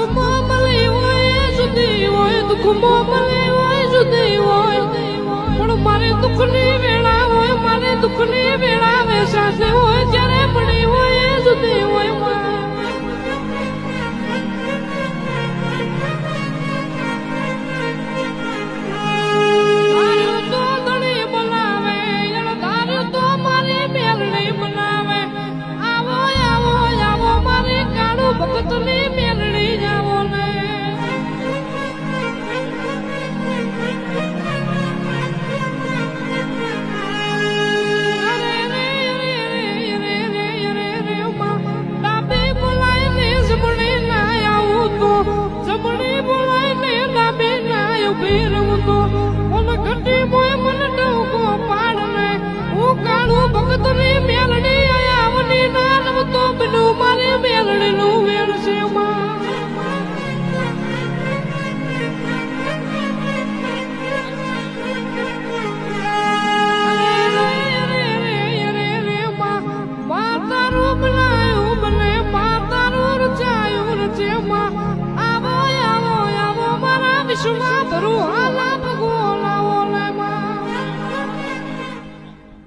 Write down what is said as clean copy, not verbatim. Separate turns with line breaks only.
મળી હોય જુદી હોય દુઃખમાં મળી હોય જુદી હોય પણ મારે દુઃખની વેળા હોય મારે દુઃખની વેળા વેસાશે હોય જ્યારે મળી હોય જુદી હોય ભગતની મેલડી જાવો ને ડાબી બોલાય ને જમણી ના આવું તો જમણી બોલાય ને ડાબી ના ઉભી રહું તો મને ઘટી મોય મને ડોકો પાડ ને હું કાળું ભગતની મેલડી આવની ના રમતો બનું મારી મેલડી નું વેર છે Shuma